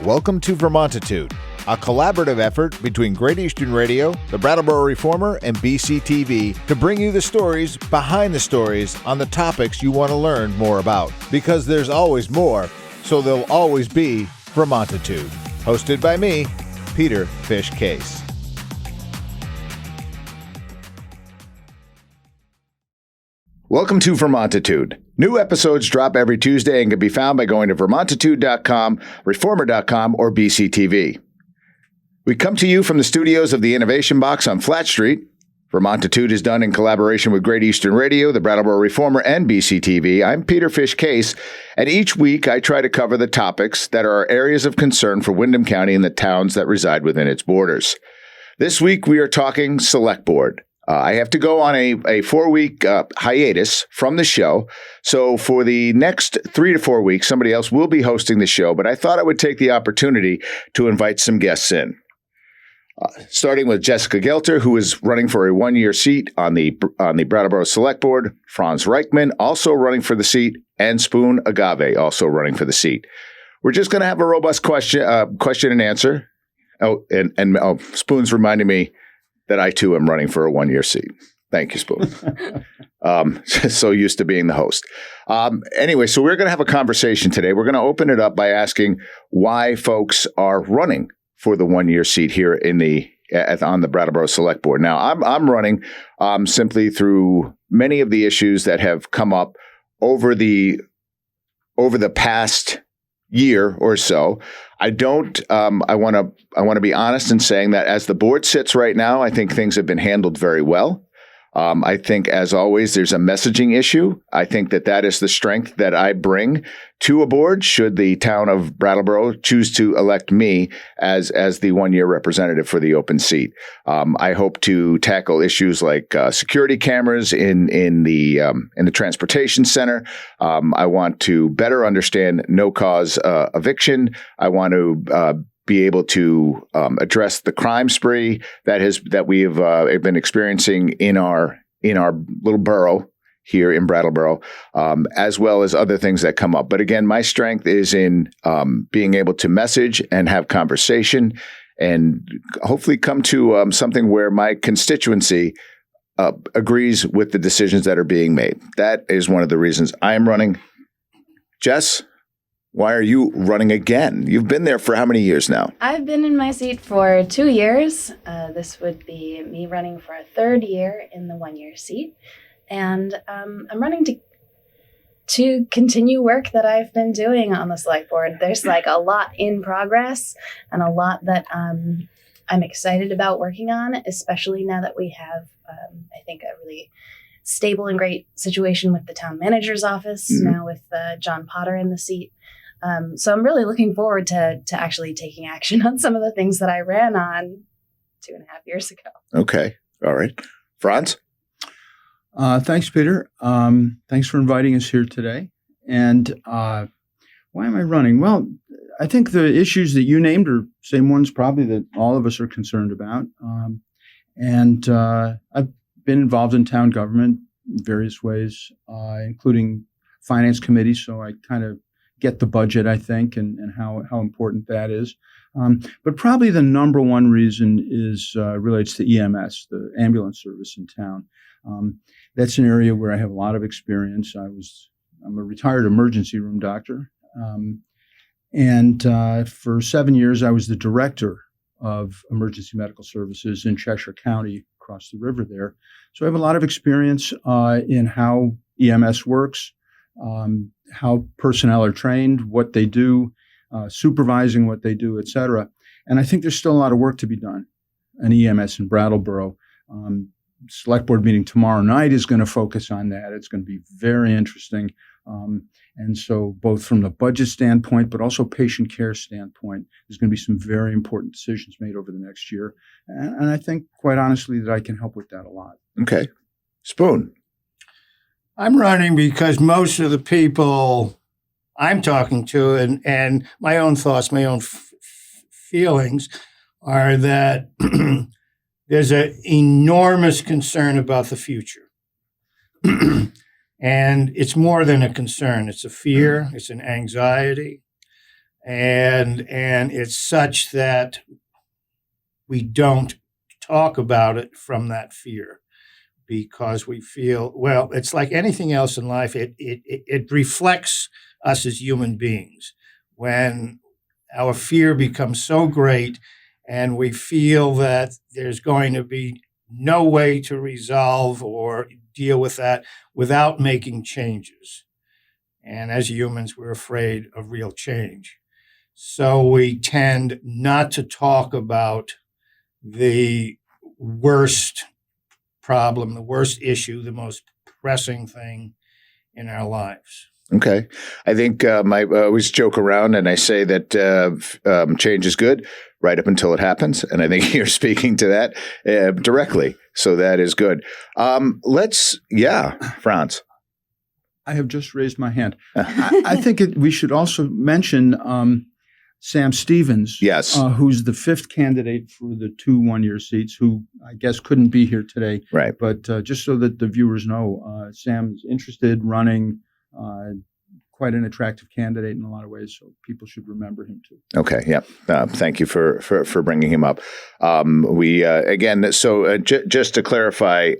Welcome to Vermontitude, a collaborative effort between Great Eastern Radio, the Brattleboro Reformer, and BCTV to bring you the stories behind the stories on the topics you want to learn more about. Because there's always more, so there'll always be Vermontitude. Hosted by me, Peter Fish Case. Welcome to Vermontitude. New episodes drop every Tuesday and can be found by going to vermontitude.com, reformer.com, or BCTV. We come to you from the studios of the Innovation Box on Flat Street. Vermontitude is done in collaboration with Great Eastern Radio, the Brattleboro Reformer, and BCTV. I'm Peter Fish Case, and each week I try to cover the topics that are areas of concern for Windham County and the towns that reside within its borders. This week we are talking Selectboard. I have to go on a 4-week hiatus from the show. So for the next 3 to 4 weeks, somebody else will be hosting the show. But I thought I would take the opportunity to invite some guests in. Starting with Jessica Gelter, who is running for a 1-year seat on the Brattleboro Select Board. Franz Reichsman, also running for the seat. And Spoon Agave, also running for the seat. We're just going to have a robust question and answer. Oh, and Spoon's reminding me that I, too, am running for a 1-year seat. Thank you, Spoon. So used to being the host. Anyway, so we're going to have a conversation today. We're going to open it up by asking why folks are running for the 1-year seat here on the Brattleboro Select Board. Now, I'm running simply through many of the issues that have come up over the past year or so. I want to be honest in saying that as the board sits right now, I think things have been handled very well. I think, as always, there's a messaging issue. I think that is the strength that I bring to a board should the town of Brattleboro choose to elect me as the 1-year representative for the open seat. I hope to tackle issues like security cameras in the transportation center. I want to better understand no-cause eviction. I want to be able to address the crime spree that we have been experiencing in our little borough here in Brattleboro, as well as other things that come up. But again, my strength is in being able to message and have conversation, and hopefully come to something where my constituency agrees with the decisions that are being made. That is one of the reasons I am running. Jess, why are you running again? You've been there for how many years now? I've been in my seat for 2 years. This would be me running for a 3rd year in the 1-year seat. And I'm running to continue work that I've been doing on the select board. There's like a lot in progress and a lot that I'm excited about working on, especially now that we have, I think, a really stable and great situation with the town manager's office, now with John Potter in the seat. So I'm really looking forward to actually taking action on some of the things that I ran on 2.5 years ago. Okay. All right. Franz? Thanks, Peter. Thanks for inviting us here today. And why am I running? Well, I think the issues that you named are same ones probably that all of us are concerned about. And I've been involved in town government in various ways, including finance committee. So I kind of get the budget, I think, and how important that is. But probably the number one reason relates to EMS, the ambulance service in town. That's an area where I have a lot of experience. I'm a retired emergency room doctor. And for 7 years, I was the director of emergency medical services in Cheshire County across the river there. So I have a lot of experience in how EMS works, how personnel are trained, what they do, supervising what they do, et cetera. And I think there's still a lot of work to be done in EMS in Brattleboro. Select board meeting tomorrow night is going to focus on that. It's going to be very interesting. And so both from the budget standpoint, but also patient care standpoint, there's going to be some very important decisions made over the next year. And I think, quite honestly, that I can help with that a lot. Okay. Spoon. I'm running because most of the people I'm talking to and my own thoughts, my own feelings are that there's an enormous concern about the future. And it's more than a concern. It's a fear. It's an anxiety. and it's such that we don't talk about it from that fear, because we feel, well, it's like anything else in life. It reflects us as human beings. When our fear becomes so great and we feel that there's going to be no way to resolve or deal with that without making changes. And as humans, we're afraid of real change. So we tend not to talk about the worst problem, the worst issue, the most pressing thing in our lives. Okay. I think I always joke around and I say that change is good right up until it happens. And I think you're speaking to that directly. So that is good. Franz. I have just raised my hand. I think we should also mention Sam Stevens, Yes. Who's the fifth candidate for the 2 one-year seats, who I guess couldn't be here today. Right. But just so that the viewers know, Sam's interested, running, quite an attractive candidate in a lot of ways, so people should remember him too. Okay. Yeah. Thank you for bringing him up. Just to clarify,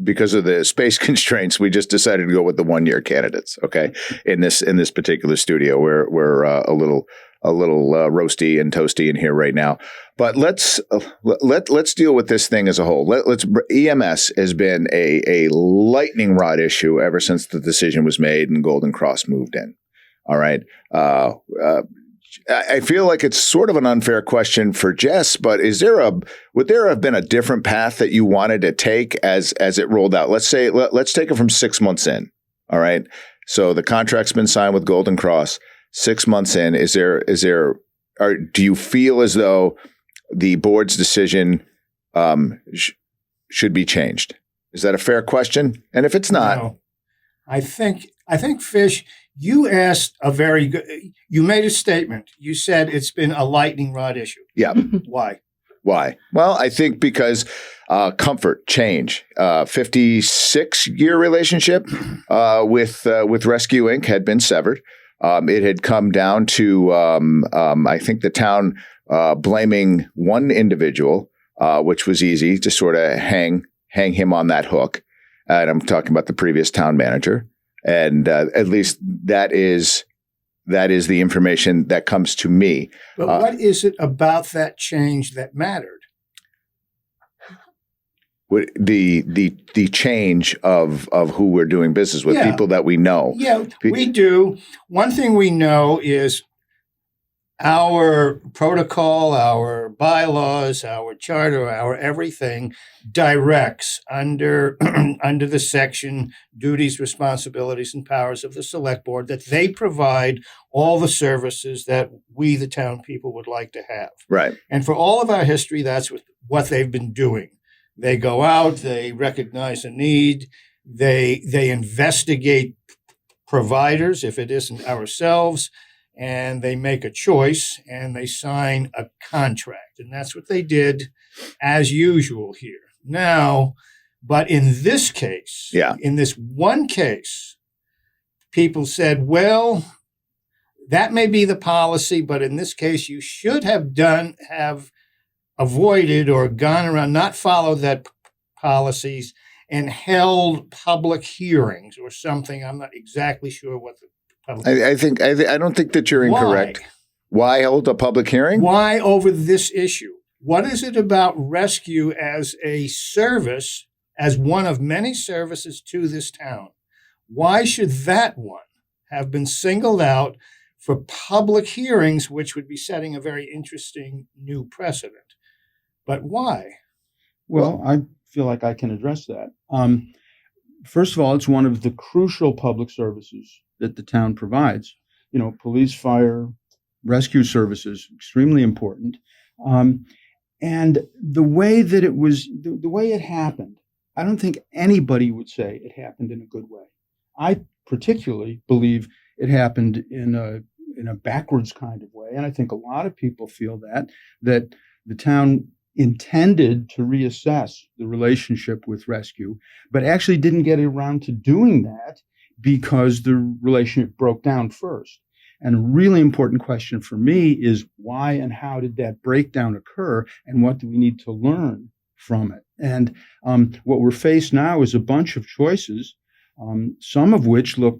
because of the space constraints, we just decided to go with the 1-year candidates. Okay. In this particular studio, we're a little roasty and toasty in here right now. But let's deal with this thing as a whole. EMS has been a lightning rod issue ever since the decision was made and Golden Cross moved in. All right. I feel like it's sort of an unfair question for Jess, but would there have been a different path that you wanted to take as it rolled out? Let's take it from 6 months in. All right. So the contract's been signed with Golden Cross. 6 months in, do you feel as though the board's decision should be changed? Is that a fair question? And if it's not, no. I think Fish, you asked you made a statement. You said it's been a lightning rod issue. Yeah. Why? Well, I think because comfort, change, 56-year relationship with Rescue Inc. had been severed. It had come down to, I think, the town blaming one individual, which was easy to sort of hang him on that hook. And I'm talking about the previous town manager. And at least that is the information that comes to me. But what is it about that change that mattered? The change of who we're doing business with, people that we know. Yeah, we do. One thing we know is our protocol, our bylaws, our charter, our everything directs under the section duties, responsibilities, and powers of the Select Board that they provide all the services that we, the town people, would like to have. Right. And for all of our history, that's what they've been doing. They go out, they recognize a need, they investigate providers, if it isn't ourselves, and they make a choice and they sign a contract. And that's what they did as usual here. Now, but in this case, in this one case, people said, well, that may be the policy, but in this case, you should have avoided or gone around, not followed that policies and held public hearings or something. I'm not exactly sure what the public. I don't think that you're incorrect. Why hold a public hearing? Why over this issue? What is it about rescue as a service, as one of many services to this town? Why should that one have been singled out for public hearings, which would be setting a very interesting new precedent? But why? Well, I feel like I can address that. First of all, it's one of the crucial public services that the town provides. You know, police, fire, rescue services, extremely important. And the way that it was, the way it happened, I don't think anybody would say it happened in a good way. I particularly believe it happened in a backwards kind of way. And I think a lot of people feel that the town intended to reassess the relationship with rescue, but actually didn't get around to doing that because the relationship broke down first. And a really important question for me is why and how did that breakdown occur, and what do we need to learn from it? And what we're faced now is a bunch of choices, some of which look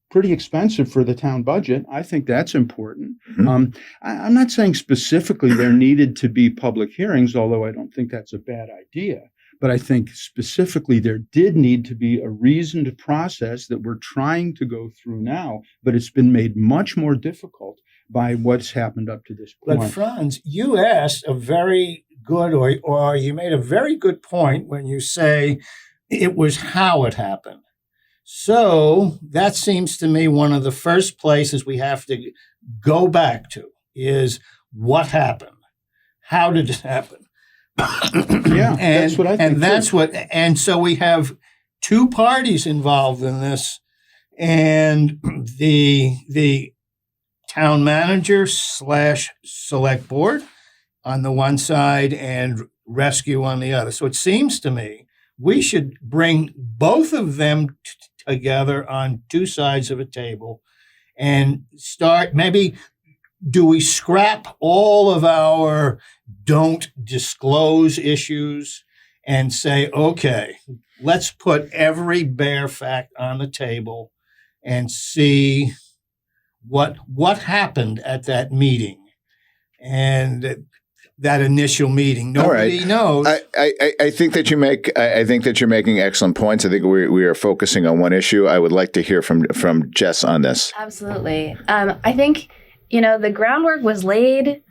pretty expensive for the town budget. I think that's important. Mhm. I'm not saying specifically there needed to be public hearings, although I don't think that's a bad idea. But I think specifically there did need to be a reasoned process that we're trying to go through now, but it's been made much more difficult by what's happened up to this point. But Franz, you asked a very good, or you made a very good point when you say it was how it happened. So that seems to me one of the first places we have to go back to is what happened? How did it happen? Yeah, that's what I think. And that's and so we have two parties involved in this, and the town manager / select board on the one side and rescue on the other. So it seems to me we should bring both of them together on two sides of a table and start. Maybe do we scrap all of our don't disclose issues and say, okay, let's put every bare fact on the table and see what happened at that meeting and that initial meeting. Nobody knows. I think that you're making excellent points. I think we are focusing on one issue. I would like to hear from Jess on this. Absolutely. I think, the groundwork was laid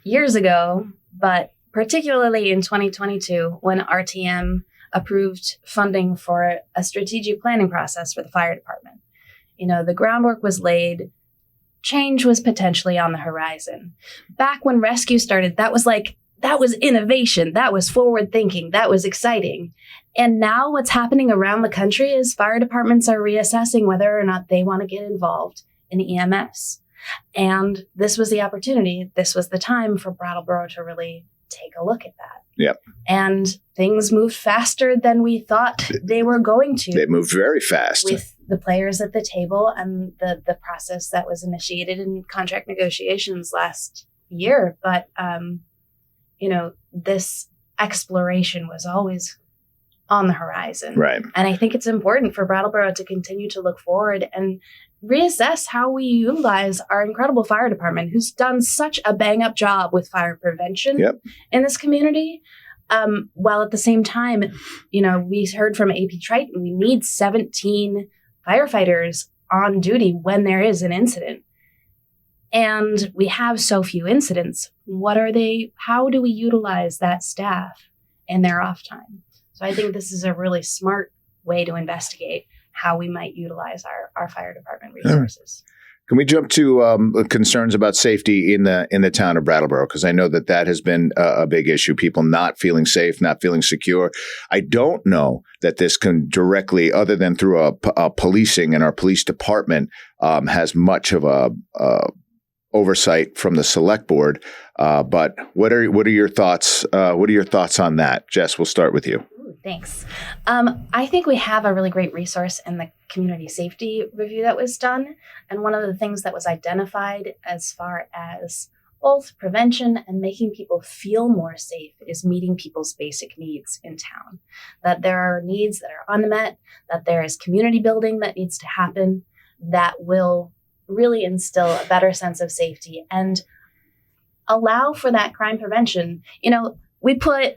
years ago, but particularly in 2022 when RTM approved funding for a strategic planning process for the fire department. The groundwork was laid. Change was potentially on the horizon. Back when rescue started, that was innovation. That was forward thinking. That was exciting. And now what's happening around the country is fire departments are reassessing whether or not they want to get involved in EMS. And this was the opportunity. This was the time for Brattleboro to really take a look at that. Yep. And things moved faster than we thought they were going to. They moved very fast. With the players at the table and the process that was initiated in contract negotiations last year. But, this exploration was always on the horizon. Right. And I think it's important for Brattleboro to continue to look forward and reassess how we utilize our incredible fire department, who's done such a bang-up job with fire prevention in this community. While at the same time, we heard from AP Triton, we need 17 firefighters on duty when there is an incident. And we have so few incidents. What are they? How do we utilize that staff in their off time? So I think this is a really smart way to investigate how we might utilize our fire department resources. Can we jump to concerns about safety in the town of Brattleboro? Because I know that has been a big issue. People not feeling safe, not feeling secure. I don't know that this can directly, other than through a policing and our police department, has much of a oversight from the select board. But what are your thoughts? What are your thoughts on that, Jess? We'll start with you. Thanks. I think we have a really great resource in the community safety review that was done. And one of the things that was identified as far as both prevention and making people feel more safe is meeting people's basic needs in town. That there are needs that are unmet, that there is community building that needs to happen that will really instill a better sense of safety and allow for that crime prevention. We put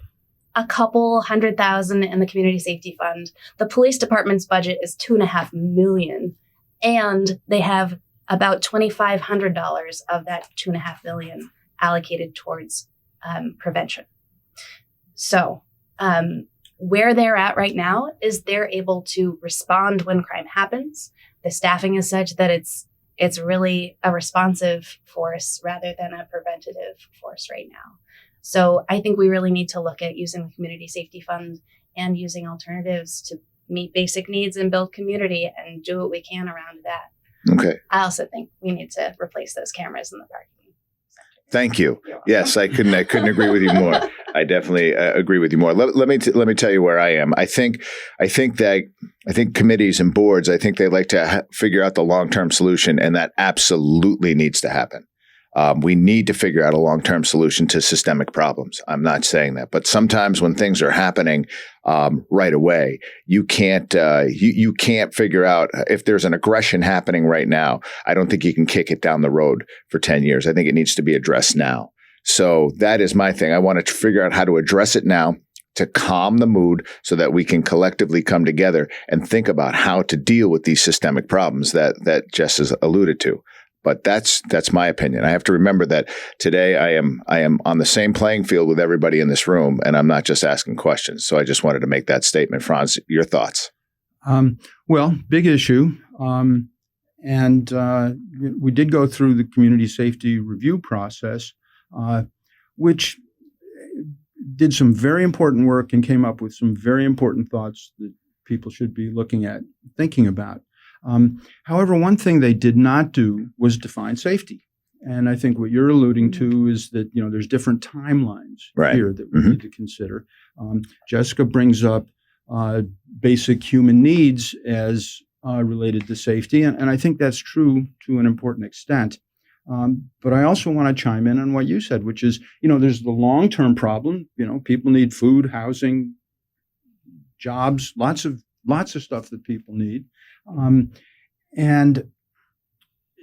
a couple $100,000 in the community safety fund. The police department's budget is $2.5 million, and they have about $2,500 of that $2.5 million allocated towards prevention. So where they're at right now is they're able to respond when crime happens. The staffing is such that it's really a responsive force rather than a preventative force right now. So I think we really need to look at using the community safety fund and using alternatives to meet basic needs and build community and do what we can around that. Okay. I also think we need to replace those cameras in the parking. Thank you. Yes, I couldn't agree with you more. I definitely agree with you more. Let me tell you where I am. I think committees and boards, I think they like to figure out the long-term solution, and that absolutely needs to happen. We need to figure out a long-term solution to systemic problems. I'm not saying that, but sometimes when things are happening right away, you can't figure out if there's an aggression happening right now. I don't think you can kick it down the road for 10 years. I think it needs to be addressed now. So that is my thing. I want to figure out how to address it now to calm the mood so that we can collectively come together and think about how to deal with these systemic problems that Jess has alluded to. But that's my opinion. I have to remember that today I am on the same playing field with everybody in this room, and I'm not just asking questions. So I just wanted to make that statement. Franz, your thoughts? Well, big issue. And we did go through the community safety review process, which did some very important work and came up with some very important thoughts that people should be looking at, thinking about. However, one thing they did not do was define safety. And I think what you're alluding to is that, there's different timelines here that we need to consider. Jessica brings up basic human needs as related to safety. And I think that's true to an important extent. But I also want to chime in on what you said, which is, there's the long-term problem. People need food, housing, jobs, lots of stuff that people need. And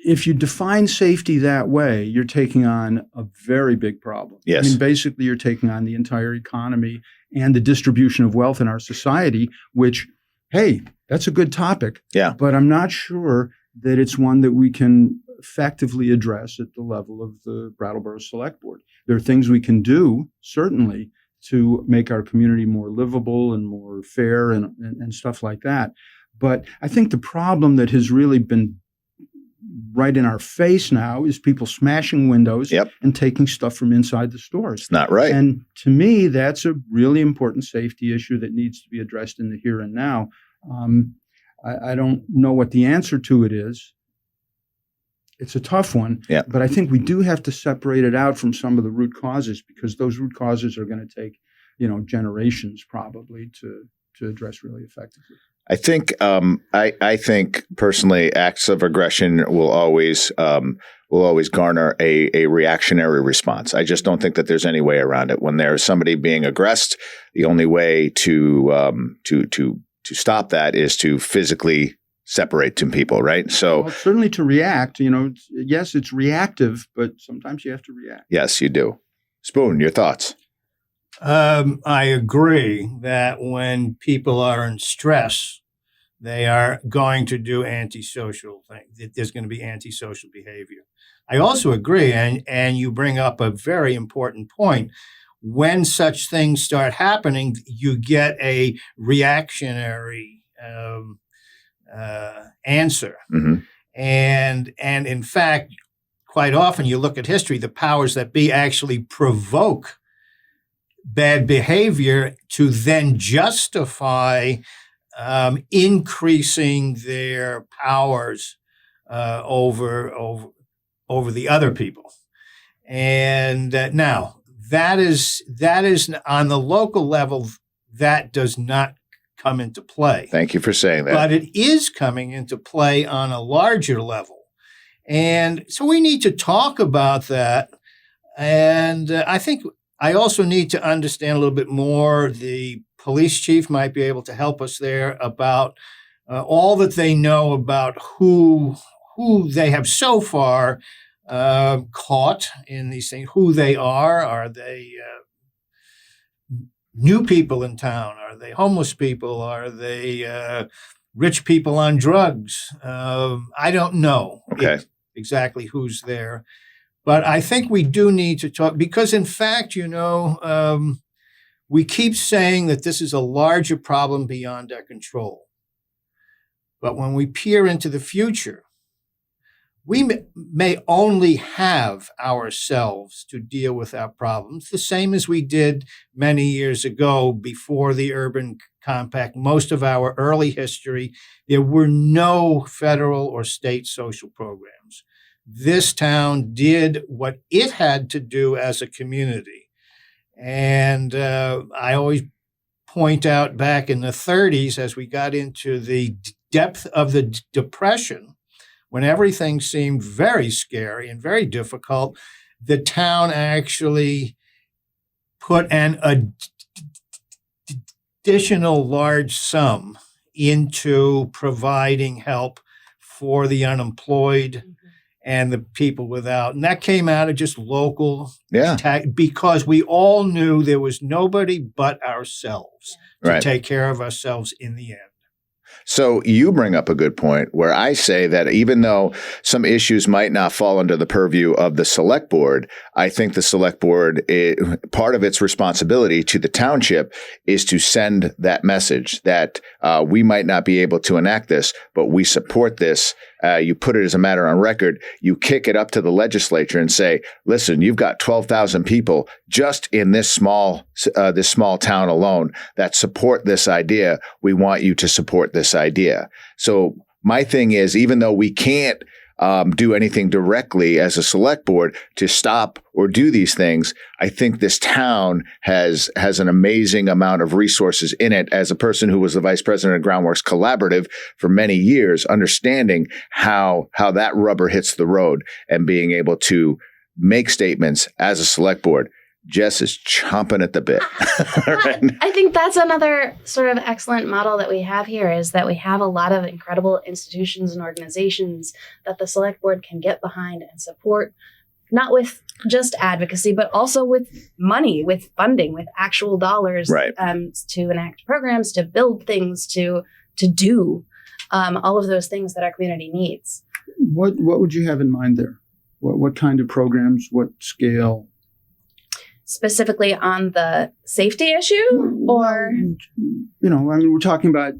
if you define safety that way, you're taking on a very big problem. Yes. I mean, basically, you're taking on the entire economy and the distribution of wealth in our society, which, hey, that's a good topic. Yeah. But I'm not sure that it's one that we can effectively address at the level of the Brattleboro Select Board. There are things we can do, certainly, to make our community more livable and more fair and stuff like that. But I think the problem that has really been right in our face now is people smashing windows and taking stuff from inside the stores. It's not right. And to me, that's a really important safety issue that needs to be addressed in the here and now. I don't know what the answer to it is. It's a tough one, but I think we do have to separate it out from some of the root causes, because those root causes are going to take, generations probably to address really effectively. I think I think personally, acts of aggression will always garner a reactionary response. I just don't think that there's any way around it. When there's somebody being aggressed, the only way to stop that is to physically separate two people, right? So certainly to react. Yes, it's reactive, but sometimes you have to react. Yes, you do. Spoon, your thoughts? I agree that when people are in stress, they are going to do antisocial things. There's going to be antisocial behavior. I also agree, and you bring up a very important point. When such things start happening, you get a reactionary answer. Mm-hmm. And in fact, quite often you look at history, the powers that be actually provoke bad behavior to then justify increasing their powers over the other people. And now that is on the local level, that does not come into play. Thank you for saying that. But it is coming into play on a larger level. And so we need to talk about that. And I think I also need to understand a little bit more. The police chief might be able to help us there about all that they know about who they have so far caught in these things, who they are. Are they new people in town? Are they homeless people? Are they rich people on drugs? I don't know exactly who's there. But I think we do need to talk, because in fact, we keep saying that this is a larger problem beyond our control. But when we peer into the future, we may only have ourselves to deal with our problems, the same as we did many years ago before the Urban Compact. Most of our early history, there were no federal or state social programs. This town did what it had to do as a community. And I always point out back in the 30s, as we got into the depth of the Depression, when everything seemed very scary and very difficult, the town actually put an additional large sum into providing help for the unemployed and the people without. And that came out of just local because we all knew there was nobody but ourselves to take care of ourselves in the end. So you bring up a good point where I say that even though some issues might not fall under the purview of the Select Board, I think the Select Board, part of its responsibility to the township is to send that message that we might not be able to enact this, but we support this. You put it as a matter on record. You kick it up to the legislature and say, listen, you've got 12,000 people just in this small town alone that support this idea. We want you to support this idea. So my thing is, even though we can't do anything directly as a select board to stop or do these things, I think this town has an amazing amount of resources in it. As a person who was the vice president of Groundworks Collaborative for many years, understanding how that rubber hits the road and being able to make statements as a select board. Jess is chomping at the bit. I think that's another sort of excellent model that we have here, is that we have a lot of incredible institutions and organizations that the select board can get behind and support, not with just advocacy, but also with money, with funding, with actual dollars to enact programs, to build things, to do all of those things that our community needs. What would you have in mind there? What kind of programs? What scale? Specifically on the safety issue, or? We're talking about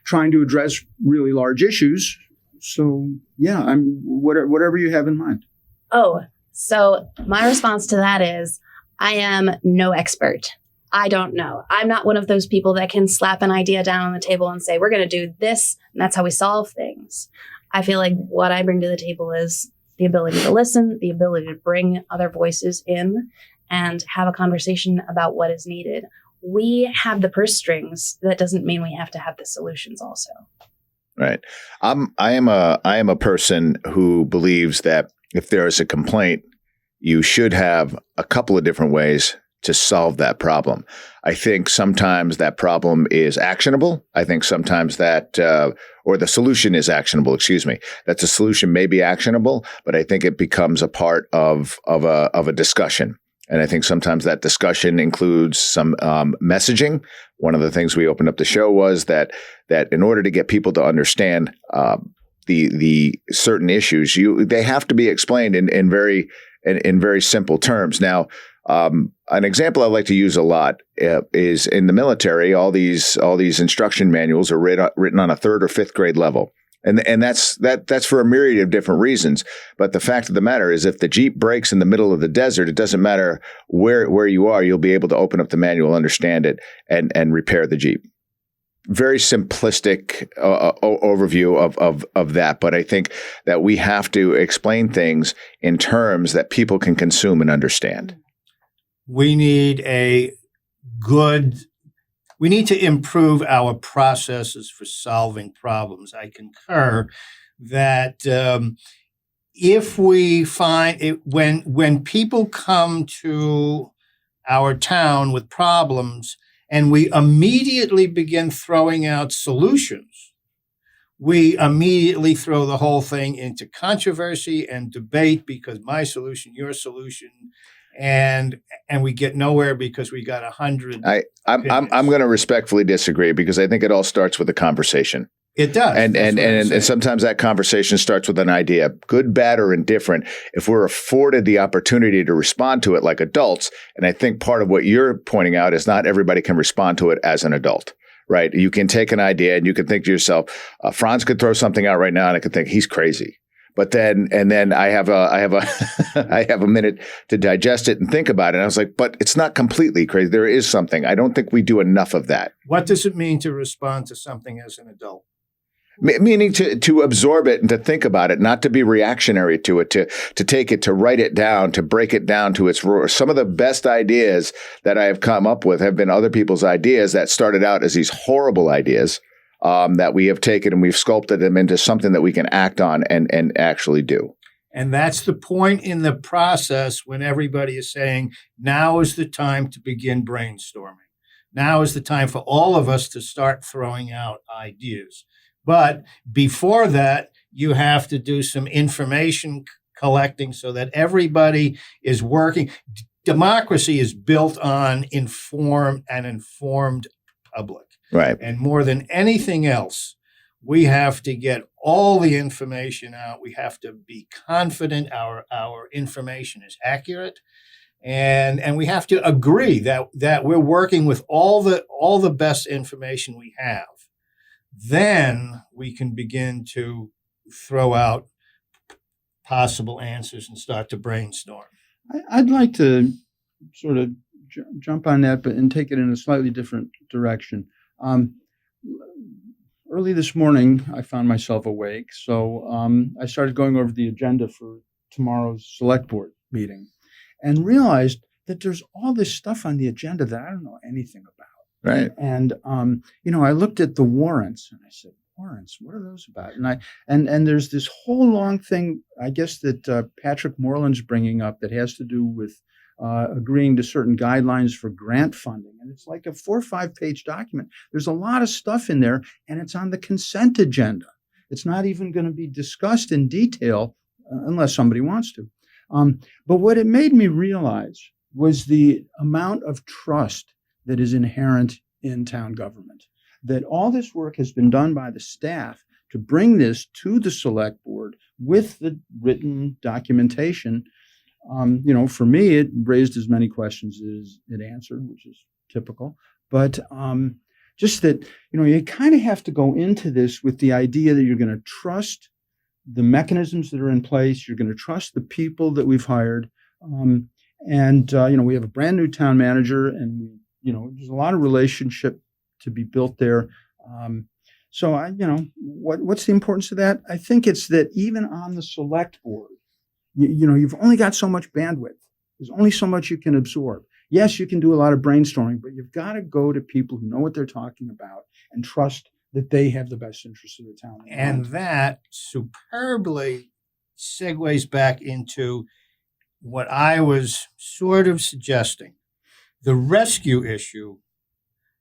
trying to address really large issues. So, whatever you have in mind. Oh, so my response to that is, I am no expert. I don't know. I'm not one of those people that can slap an idea down on the table and say, we're going to do this, and that's how we solve things. I feel like what I bring to the table is the ability to listen, the ability to bring other voices in, and have a conversation about what is needed. We have the purse strings. That doesn't mean we have to have the solutions also. Right. I am a person who believes that if there is a complaint, you should have a couple of different ways to solve that problem. I think sometimes that problem is actionable. I think sometimes that, or the solution is actionable, that the solution may be actionable, but I think it becomes a part of a discussion. And I think sometimes that discussion includes some messaging. One of the things we opened up the show was that in order to get people to understand the certain issues, they have to be explained in very simple terms. Now, an example I like to use a lot is in the military. All these instruction manuals are written on a 3rd or 5th grade level. And that's for a myriad of different reasons. But the fact of the matter is, if the Jeep breaks in the middle of the desert, it doesn't matter where you are. You'll be able to open up the manual, understand it, and repair the Jeep. Very simplistic overview of that. But I think that we have to explain things in terms that people can consume and understand. We need we need to improve our processes for solving problems. I concur that if we find it, when people come to our town with problems and we immediately begin throwing out solutions, we immediately throw the whole thing into controversy and debate, because my solution, your solution, and we get nowhere because we got 100. I'm going to respectfully disagree, because I think it all starts with a conversation. It does. And sometimes that conversation starts with an idea, good, bad, or indifferent. If we're afforded the opportunity to respond to it like adults, and I think part of what you're pointing out is not everybody can respond to it as an adult. Right? You can take an idea and you can think to yourself, Franz could throw something out right now, and I could think he's crazy. But then I have a minute to digest it and think about it. And I was like, but it's not completely crazy. There is something. I don't think we do enough of that. What does it mean to respond to something as an adult? Meaning to absorb it and to think about it, not to be reactionary to it, to take it, to write it down, to break it down to its root. Some of the best ideas that I have come up with have been other people's ideas that started out as these horrible ideas that we have taken and we've sculpted them into something that we can act on and actually do. And that's the point in the process when everybody is saying, now is the time to begin brainstorming. Now is the time for all of us to start throwing out ideas. But before that, you have to do some information collecting so that everybody is working. Democracy is built on an informed public. Right. And more than anything else, we have to get all the information out. We have to be confident our information is accurate. And we have to agree that we're working with all the best information we have. Then we can begin to throw out possible answers and start to brainstorm. I'd like to sort of jump on that, and take it in a slightly different direction. Early this morning, I found myself awake, so I started going over the agenda for tomorrow's Select Board meeting and realized that there's all this stuff on the agenda that I don't know anything about. Right. And, I looked at the warrants and I said, warrants, what are those about? And there's this whole long thing, I guess, that Patrick Moreland's bringing up that has to do with agreeing to certain guidelines for grant funding. And it's like a 4 or 5 page document. There's a lot of stuff in there, and it's on the consent agenda. It's not even going to be discussed in detail unless somebody wants to. But what it made me realize was the amount of trust that is inherent in town government, that all this work has been done by the staff to bring this to the select board with the written documentation. For me, it raised as many questions as it answered, which is typical. But just that, you kind of have to go into this with the idea that you're going to trust the mechanisms that are in place. You're going to trust the people that we've hired. We have a brand new town manager, and there's a lot of relationship to be built there. What's the importance of that? I think it's that even on the select board, you've only got so much bandwidth. There's only so much you can absorb. Yes, you can do a lot of brainstorming, but you've got to go to people who know what they're talking about and trust that they have the best interests of the town. And that superbly segues back into what I was sort of suggesting. The rescue issue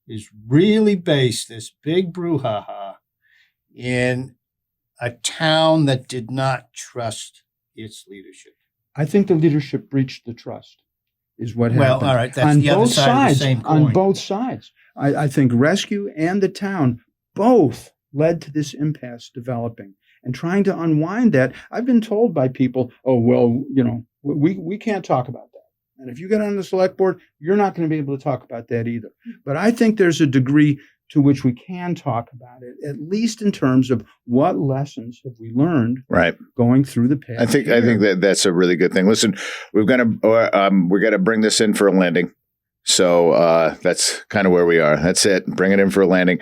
is really based, this big brouhaha, in a town that did not trust its leadership. I think the leadership breached the trust, is what happened. Well, all right, that's on the other both side sides, of the same coin. On both sides. I think rescue and the town both led to this impasse developing. And trying to unwind that, I've been told by people, we can't talk about that. And if you get on the select board, you're not going to be able to talk about that either. But I think there's a degree to which we can talk about it, at least in terms of what lessons have we learned going through the past. I think that's a really good thing. Listen, we're going to bring this in for a landing. So that's kind of where we are. That's it. Bring it in for a landing.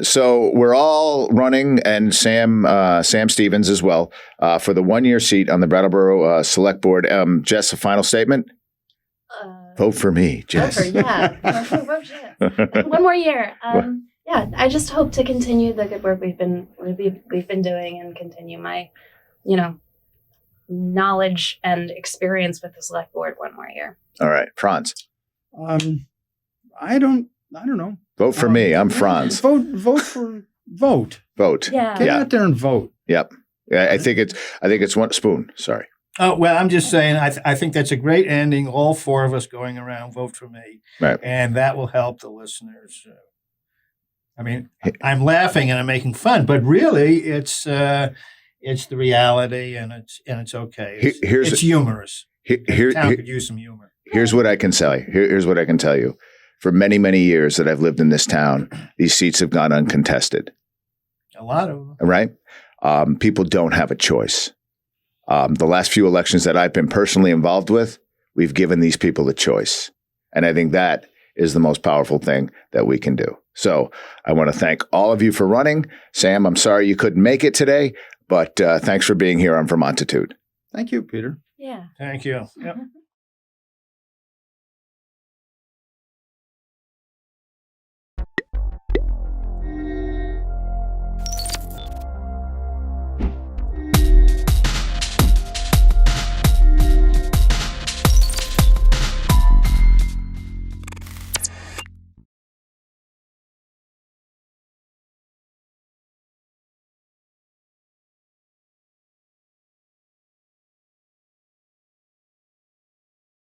So we're all running, and Sam Stevens as well, for the 1-year seat on the Brattleboro Select Board. Jess, a final statement? Vote for me, Jess. Vote, yeah. 1 more year. I just hope to continue the good work we've been doing and continue my, knowledge and experience with the Select Board 1 more year. All right, Franz. I don't know. Vote for me. I'm Franz. Vote. Yeah. Get out there and vote. Yep. I think it's one spoon. Sorry. Oh, well, I'm just saying, I think that's a great ending. All 4 of us going around, vote for me. Right. And that will help the listeners. I'm laughing and I'm making fun, but really it's the reality, and it's okay. It's humorous. The town could use some humor. Here's what I can tell you. Here's what I can tell you. For many, many years that I've lived in this town, these seats have gone uncontested. A lot of them. Right? People don't have a choice. The last few elections that I've been personally involved with, we've given these people a choice. And I think that is the most powerful thing that we can do. So I want to thank all of you for running. Sam, I'm sorry you couldn't make it today, but thanks for being here on Vermontitude. Thank you, Peter. Yeah. Thank you. Yep.